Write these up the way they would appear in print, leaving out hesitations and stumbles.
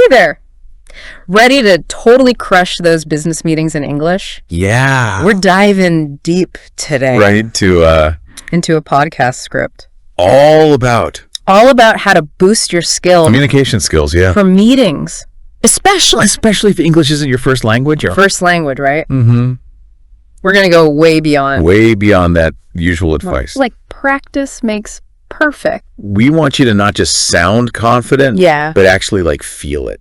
there. Ready to totally crush those business meetings in English? Yeah. We're diving deep today. Right into a podcast script. All about how to boost your skills. Communication skills, yeah. For meetings. Especially if English isn't your first language. First language, right? Mm-hmm. We're going to go way beyond. Way beyond that usual advice. Like practice makes perfect. We want you to not just sound confident, but actually like feel it.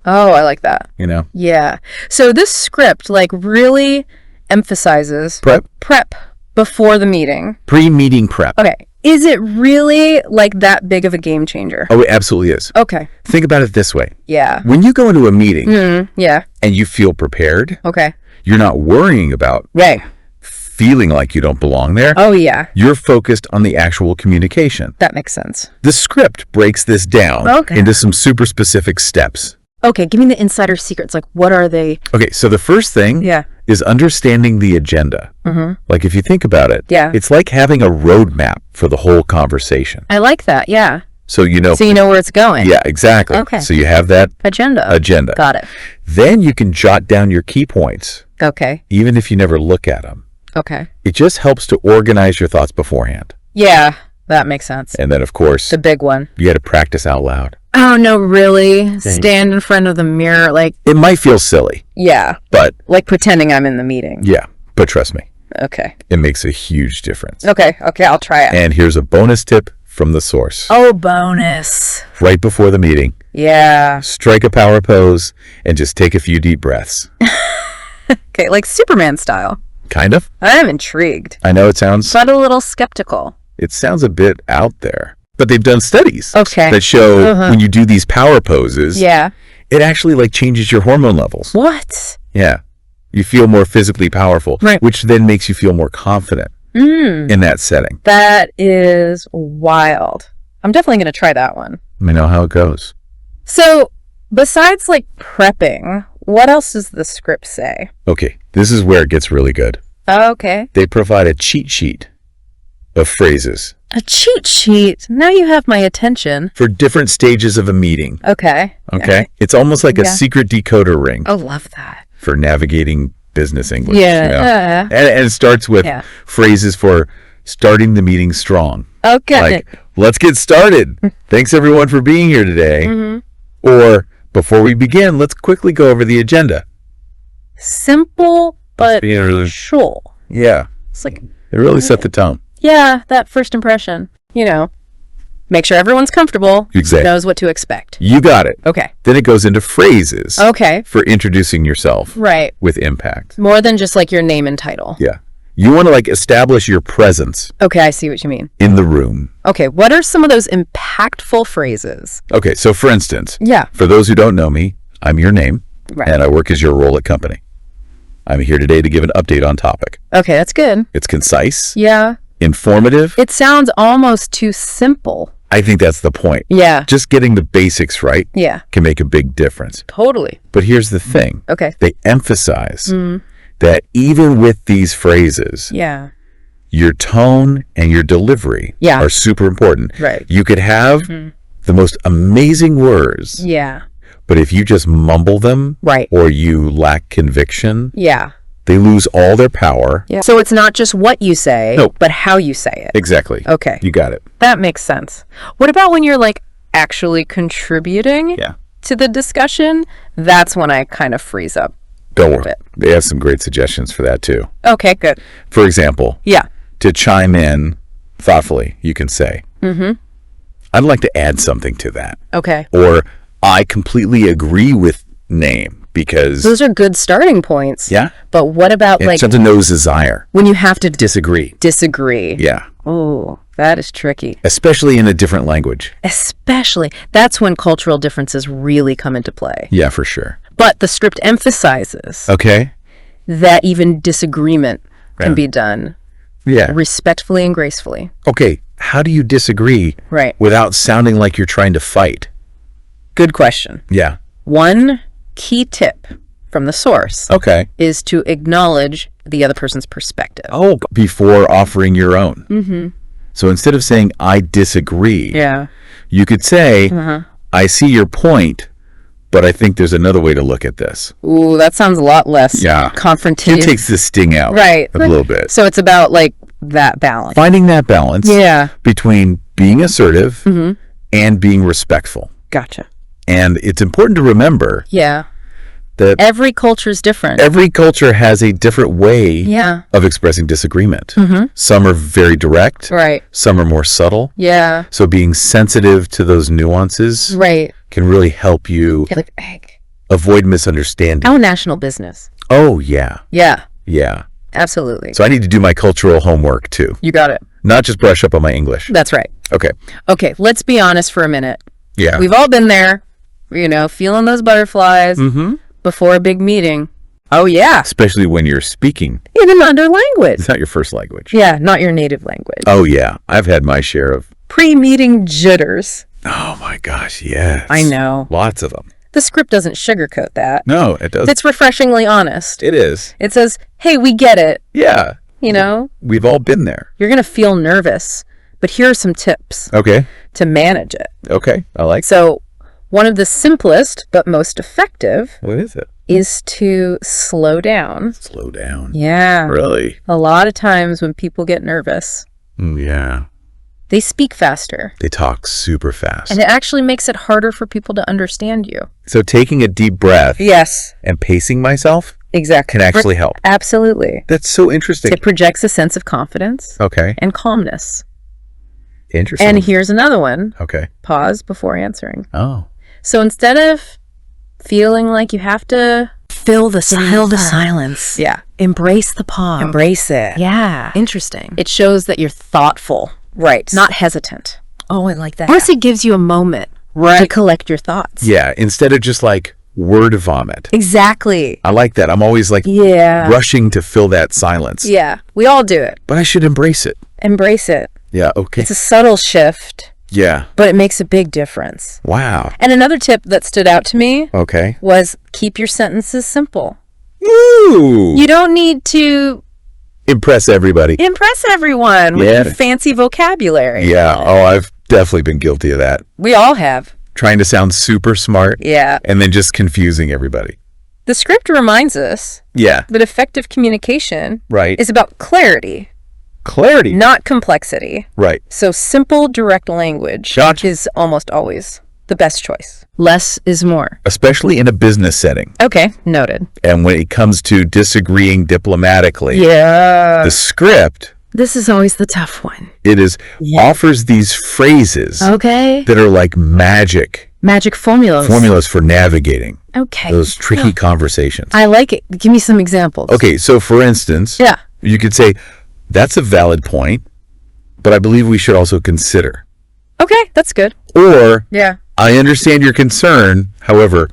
Oh, I like that. You know? Yeah. So this script like really emphasizes prep before the meeting. Pre-meeting prep. Okay. Is it really like that big of a game changer? Oh, it absolutely is. Okay. Think about it this way. Yeah. When you go into a meeting and you feel prepared, okay, you're not worrying about feeling like you don't belong there. Oh, yeah. You're focused on the actual communication. That makes sense. The script breaks this down into some super specific steps. Okay, give me the insider secrets. Like, what are they? Okay, so the first thing is understanding the agenda. Mm-hmm. Like, if you think about it, it's like having a roadmap for the whole conversation. I like that, yeah. So you know where it's going. Yeah, exactly. Okay. So you have that agenda. Got it. Then you can jot down your key points. Okay. Even if you never look at them. Okay. It just helps to organize your thoughts beforehand. Yeah, that makes sense. And then, of course, the big one. You got to practice out loud. Oh, no, really? Stand in front of the mirror, like... It might feel silly. Yeah. But... like pretending I'm in the meeting. Yeah, but trust me. Okay. It makes a huge difference. Okay, I'll try it. And here's a bonus tip from the source. Oh, bonus. Right before the meeting. Yeah. Strike a power pose and just take a few deep breaths. Okay, like Superman style. Kind of. I'm intrigued. I know it sounds... but a little skeptical. It sounds a bit out there. But they've done studies that show when you do these power poses, it actually like changes your hormone levels. What? Yeah. You feel more physically powerful, which then makes you feel more confident in that setting. That is wild. I'm definitely going to try that one. Let me know how it goes. So besides like prepping, what else does the script say? Okay. This is where it gets really good. Okay. They provide a cheat sheet of phrases. A cheat sheet. Now you have my attention. For different stages of a meeting. Okay. Okay. It's almost like a secret decoder ring. Oh, love that. For navigating business English. Yeah. You know? And it starts with phrases for starting the meeting strong. Okay. Like, let's get started. Thanks everyone for being here today. Mm-hmm. Or, before we begin, let's quickly go over the agenda. Simple, but sure. Yeah. It's like... It really set the tone. Yeah, that first impression. You know, make sure everyone's comfortable. Exactly. Knows what to expect. You got it. Okay. Then it goes into phrases. Okay. For introducing yourself. Right. With impact. More than just like your name and title. Yeah. You want to like establish your presence. Okay, I see what you mean. In the room. Okay, what are some of those impactful phrases? Okay, so for instance. Yeah. For those who don't know me, I'm your name. Right. And I work as your role at company. I'm here today to give an update on topic. Okay, that's good. It's concise. Yeah. Informative. It sounds almost too simple. I think that's the point. Yeah. Just getting the basics right can make a big difference. Totally. But here's the thing. Okay. They emphasize that even with these phrases, your tone and your delivery are super important. Right. You could have the most amazing words. Yeah. But if you just mumble them or you lack conviction, they lose all their power. Yeah. So it's not just what you say, but how you say it. Exactly. Okay. You got it. That makes sense. What about when you're like actually contributing to the discussion? That's when I kind of freeze up. Don't worry. They have some great suggestions for that too. Okay, good. For example, to chime in thoughtfully, you can say, I'd like to add something to that. Okay. Or I completely agree with name because... Those are good starting points. Yeah. But what about like... It's a nose desire. When you have to... Disagree. Yeah. Oh, that is tricky. Especially in a different language. Especially. That's when cultural differences really come into play. Yeah, for sure. But the script emphasizes that even disagreement can be done respectfully and gracefully. Okay, how do you disagree without sounding like you're trying to fight? Good question. Yeah. One key tip from the source is to acknowledge the other person's perspective. Oh, before offering your own. Mm-hmm. So instead of saying, I disagree, you could say, I see your point, But I think there's another way to look at this. Ooh, that sounds a lot less confrontative. It takes the sting out a little bit. So it's about like that balance. Finding that balance between being assertive and being respectful. Gotcha. And it's important to remember that every culture is different. Every culture has a different way of expressing disagreement. Some are very direct. Right. Some are more subtle. Yeah. So being sensitive to those nuances can really help you avoid misunderstanding. Our national business. Oh, yeah. Yeah. Yeah. Absolutely. So I need to do my cultural homework, too. You got it. Not just brush up on my English. That's right. Okay. Okay, let's be honest for a minute. Yeah. We've all been there, you know, feeling those butterflies before a big meeting. Oh, yeah. Especially when you're speaking. In another language. It's not your first language. Yeah, not your native language. Oh, yeah. I've had my share of pre-meeting jitters. Oh, my gosh, yes. I know. Lots of them. The script doesn't sugarcoat that. No, it doesn't. It's refreshingly honest. It is. It says, hey, we get it. Yeah. You know? We've all been there. You're going to feel nervous, but here are some tips. Okay. To manage it. Okay, I like So, one of the simplest but most effective. What is it? Is to slow down. Slow down. Yeah. Really? A lot of times when people get nervous. Yeah. They speak faster. They talk super fast. And it actually makes it harder for people to understand you. So taking a deep breath. Yes. And pacing myself. Exactly. Can actually help. Absolutely. That's so interesting. It projects a sense of confidence. Okay. And calmness. Interesting. And here's another one. Okay. Pause before answering. Oh. So instead of feeling like you have to fill the silence. Yeah. Embrace the pause. Embrace it. Yeah. Interesting. It shows that you're thoughtful. Right. Not hesitant. Oh, I like that. Plus, it gives you a moment to collect your thoughts. Yeah. Instead of just like word vomit. Exactly. I like that. I'm always like rushing to fill that silence. Yeah. We all do it. But I should embrace it. Embrace it. Yeah. Okay. It's a subtle shift. Yeah. But it makes a big difference. Wow. And another tip that stood out to me was keep your sentences simple. Ooh. You don't need to impress everybody. Impress everyone with your fancy vocabulary. Yeah. Oh, I've definitely been guilty of that. We all have. Trying to sound super smart. Yeah. And then just confusing everybody. The script reminds us that effective communication is about clarity. Clarity. Not complexity. Right. So simple, direct language is almost always the best choice. Less is more. Especially in a business setting. Okay, noted. And when it comes to disagreeing diplomatically, the script... This is always the tough one. It offers these phrases that are like magic. Magic formulas. Formulas for navigating. Okay. Those tricky conversations. I like it. Give me some examples. Okay, so for instance, you could say, that's a valid point, but I believe we should also consider. Okay, that's good. Or, I understand your concern, however,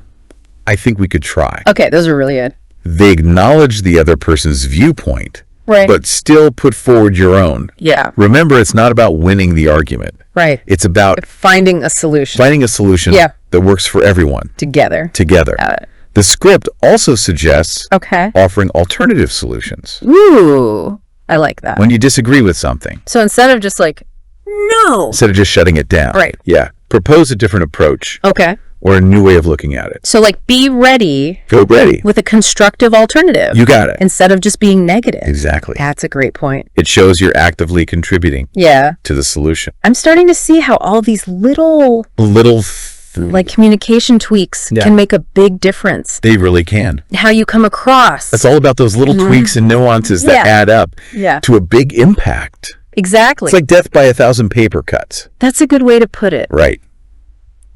I think we could try. Okay, those are really good. They acknowledge the other person's viewpoint, but still put forward your own. Yeah. Remember, it's not about winning the argument. Right. It's about finding a solution. Finding a solution that works for everyone. Together. The script also suggests offering alternative solutions. Ooh, I like that. When you disagree with something. So instead of just like, no. Instead of just shutting it down. Right. Yeah. Propose a different approach. Okay. Or a new way of looking at it. So like be ready. Go ready. With a constructive alternative. You got it. Instead of just being negative. Exactly. That's a great point. It shows you're actively contributing to the solution. I'm starting to see how all these little like communication tweaks can make a big difference. They really can. How you come across. It's all about those little tweaks and nuances that add up to a big impact. Exactly. It's like death by 1,000 paper cuts. That's a good way to put it. Right.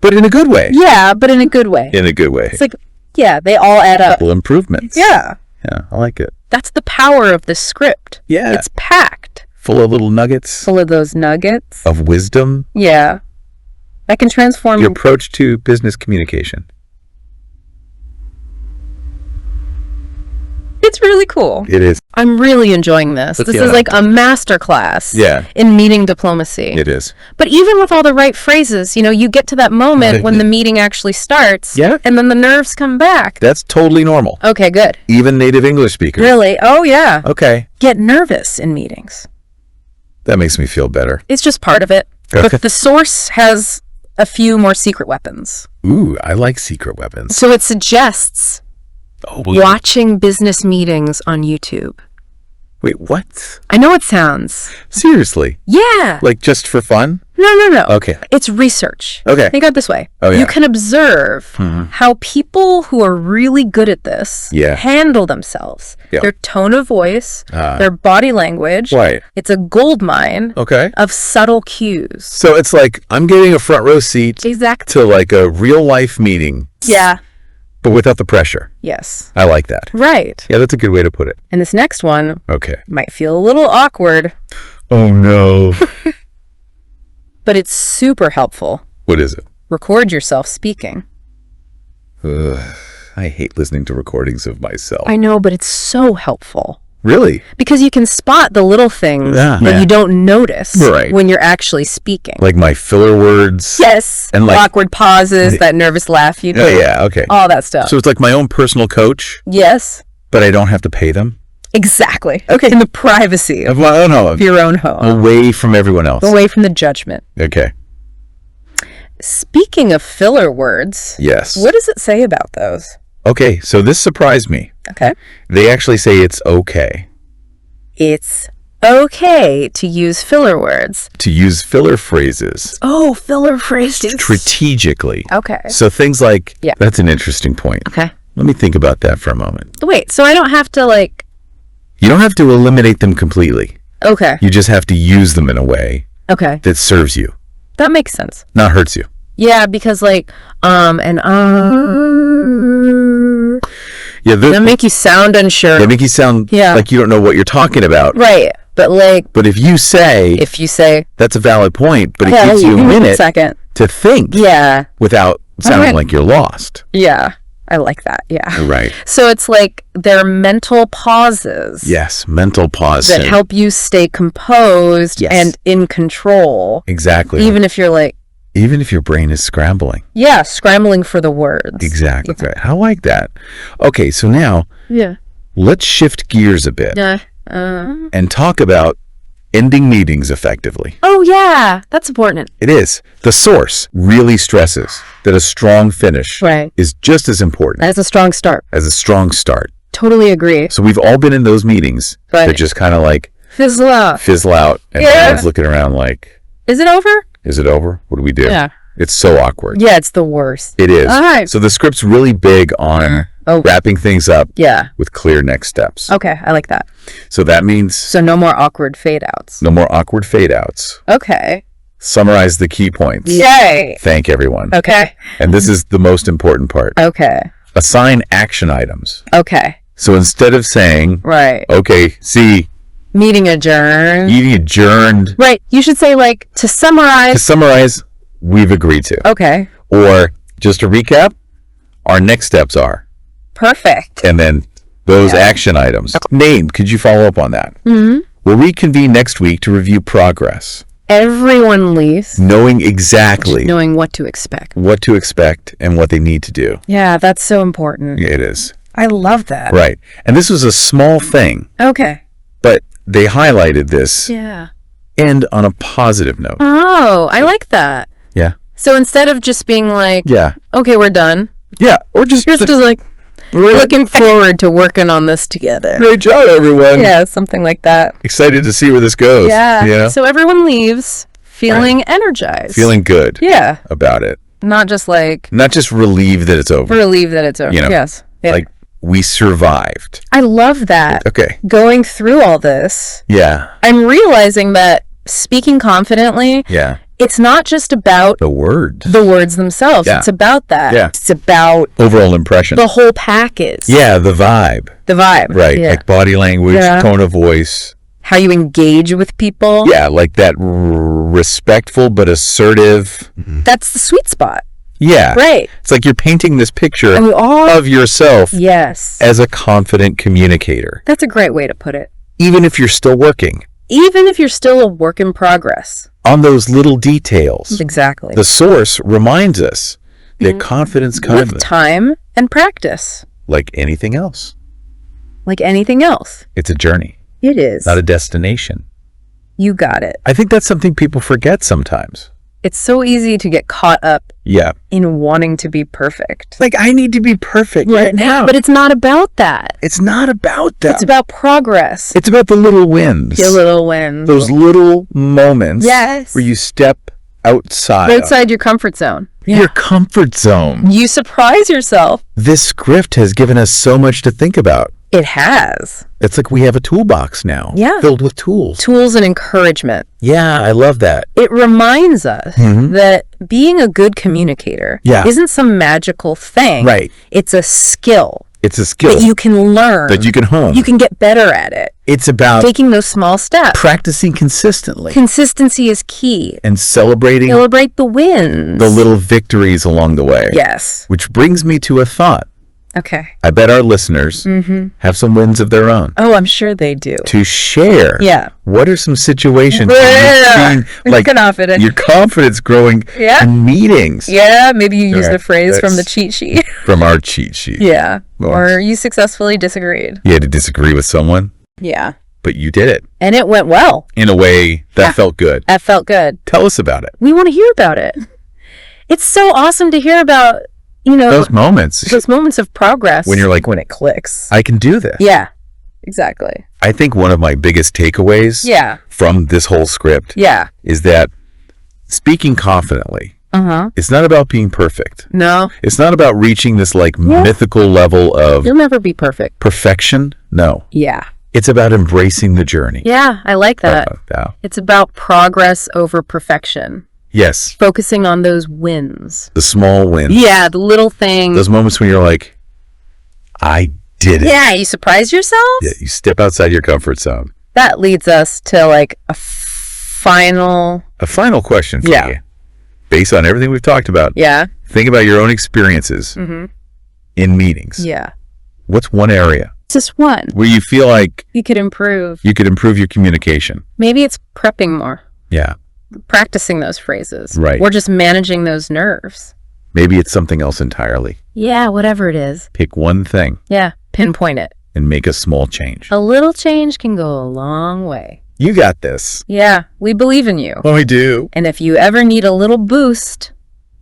But in a good way. Yeah, but in a good way. In a good way. It's like, they all add up. Little improvements. Yeah. Yeah, I like it. That's the power of the script. Yeah. It's packed. Full of little nuggets. Full of those nuggets. Of wisdom. Yeah. That can transform your approach to business communication. It's really cool. It is. I'm really enjoying this. This is like a masterclass in meeting diplomacy. It is. But even with all the right phrases, you get to that moment when the meeting actually starts. Yeah. And then the nerves come back. That's totally normal. Okay, good. Even native English speakers. Really? Oh, yeah. Okay. Get nervous in meetings. That makes me feel better. It's just part of it. Okay. But the source has a few more secret weapons. Ooh, I like secret weapons. So it suggests watching business meetings on YouTube. Wait, what? I know it sounds. Seriously? Yeah. Like just for fun? No. Okay. It's research. Okay. Think of it this way. Oh, yeah. You can observe how people who are really good at this handle themselves. Yeah. Their tone of voice, their body language. Right. It's a gold mine of subtle cues. So it's like I'm getting a front row seat to like a real life meeting. Yeah. But without the pressure. Yes. I like that. Right. Yeah, that's a good way to put it. And this next one might feel a little awkward. Oh, no. But it's super helpful. What is it? Record yourself speaking. I hate listening to recordings of myself. I know, but it's so helpful. Really? Because you can spot the little things that you don't notice when you're actually speaking. Like my filler words. Yes. And like awkward pauses, that nervous laugh you do. Oh, yeah, okay. All that stuff. So it's like my own personal coach. Yes. But I don't have to pay them? Exactly. Okay. In the privacy of my own home. Of your own home. Away from everyone else. Away from the judgment. Okay. Speaking of filler words. Yes. What does it say about those? Okay, so this surprised me. Okay. They actually say it's okay. It's okay to use filler words. To use filler phrases. Oh, filler phrases. Strategically. Okay. So things like, that's an interesting point. Okay. Let me think about that for a moment. Wait, so I don't have to You don't have to eliminate them completely. Okay. You just have to use them in a way that serves you. That makes sense. Not hurts you. Yeah, because and yeah, they make you sound unsure. They make you sound like you don't know what you're talking about. Right. But if you say that's a valid point, but it gives you a minute to think. Yeah. Without sounding like you're lost. Yeah. I like that. Yeah. Right. So it's like they're mental pauses. Yes, mental pauses. That help you stay composed and in control. Exactly. Even if your brain is scrambling. Yeah, scrambling for the words. Exactly. Yeah. I like that. Okay, so now let's shift gears a bit and talk about ending meetings effectively. Oh, yeah. That's important. It is. The source really stresses that a strong finish is just as important as a strong start. Totally agree. So we've all been in those meetings that just kind of like fizzle out and everyone's looking around like, is it over? Is it over? What do we do? Yeah. It's so awkward. Yeah, it's the worst. It is. All right. So the script's really big on wrapping things up with clear next steps. Okay, I like that. So that means... So no more awkward fade-outs. No more awkward fade-outs. Okay. Summarize the key points. Yay. Thank everyone. Okay. And this is the most important part. Okay. Assign action items. Okay. So instead of saying... Okay, see... Meeting adjourned. Meeting adjourned. Right. You should say to summarize. To summarize, we've agreed to. Okay. Or just to recap, our next steps are. Perfect. And then those action items. Name, could you follow up on that? Mm-hmm. We'll reconvene next week to review progress. Everyone leaves. Knowing what to expect. What to expect and what they need to do. Yeah, that's so important. It is. I love that. Right. And this was a small thing. Okay. But they highlighted this. Yeah. And on a positive note. Oh, I like that. Yeah. So instead of just being okay, we're done. Yeah. Or just we're looking forward to working on this together. Great job, everyone. Yeah, something like that. Excited to see where this goes. Yeah. So everyone leaves feeling energized. Feeling good. Yeah. About it. Not just not just relieved that it's over. Relieved that it's over. Yes. Yeah. We survived. I love that. Okay. Going through all this. Yeah. I'm realizing that speaking confidently. Yeah. It's not just about the words themselves. Yeah. It's about that. Yeah. It's about overall impression. The whole package. Yeah, the vibe. Right. Yeah. Like body language, tone of voice. How you engage with people. Yeah, like that respectful but assertive. That's the sweet spot. Yeah. Right. It's like you're painting this picture of yourself as a confident communicator. That's a great way to put it. Even if you're still working. Even if you're still a work in progress. On those little details. Exactly. The source reminds us that confidence comes with time and practice. Like anything else. It's a journey. It is. Not a destination. You got it. I think that's something people forget sometimes. It's so easy to get caught up in wanting to be perfect. Like, I need to be perfect right now. But it's not about that. It's not about that. It's about progress. It's about the little wins. Your little wins. Those little moments where you step outside your comfort zone. Your comfort zone. You surprise yourself. This script has given us so much to think about. It has. It's like we have a toolbox now. Yeah. Filled with tools. Tools and encouragement. Yeah, I love that. It reminds us that being a good communicator isn't some magical thing. Right. It's a skill. It's a skill that you can learn. That you can hone. You can get better at it. It's about taking those small steps. Practicing consistently. Consistency is key. And celebrate the wins. The little victories along the way. Yes. Which brings me to a thought. Okay. I bet our listeners have some wins of their own. Oh, I'm sure they do. To share. Yeah. What are some situations where you've seen, like, confident. Your confidence growing in meetings? Yeah, maybe you used the phrase from the cheat sheet. From our cheat sheet. Yeah. Or you successfully disagreed. You had to disagree with someone? Yeah. But you did it. And it went well. In a way that felt good. That felt good. Tell us about it. We want to hear about it. It's so awesome to hear about, those moments of progress when you're like, when it clicks, I can do this. Yeah, exactly. I think one of my biggest takeaways from this whole script is that speaking confidently, it's not about being perfect. No. It's not about reaching this mythical level of you'll never be perfect. Perfection. No. Yeah. It's about embracing the journey. Yeah, I like that. It's about progress over perfection. Yes. Focusing on those wins. The small wins. Yeah, the little things. Those moments when you're like, I did it. Yeah, you surprise yourself. Yeah, you step outside your comfort zone. That leads us to like a final question for you. Based on everything we've talked about. Yeah. Think about your own experiences in meetings. Yeah. What's one area? Just one. Where you feel like you could improve. You could improve your communication. Maybe it's prepping more. Yeah. Practicing those phrases. Right. Or just managing those nerves. Maybe it's something else entirely. Yeah, whatever it is. Pick one thing. Yeah, pinpoint it. And make a small change. A little change can go a long way. You got this. Yeah, we believe in you. Well, we do. And if you ever need a little boost,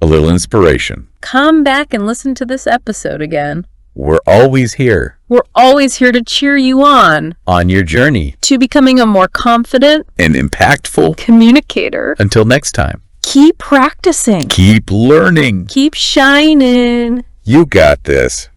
a little inspiration, come back and listen to this episode again. We're always here. We're always here to cheer you on your journey to becoming a more confident and impactful communicator. Until next time. Keep practicing. Keep learning. Keep shining. You got this.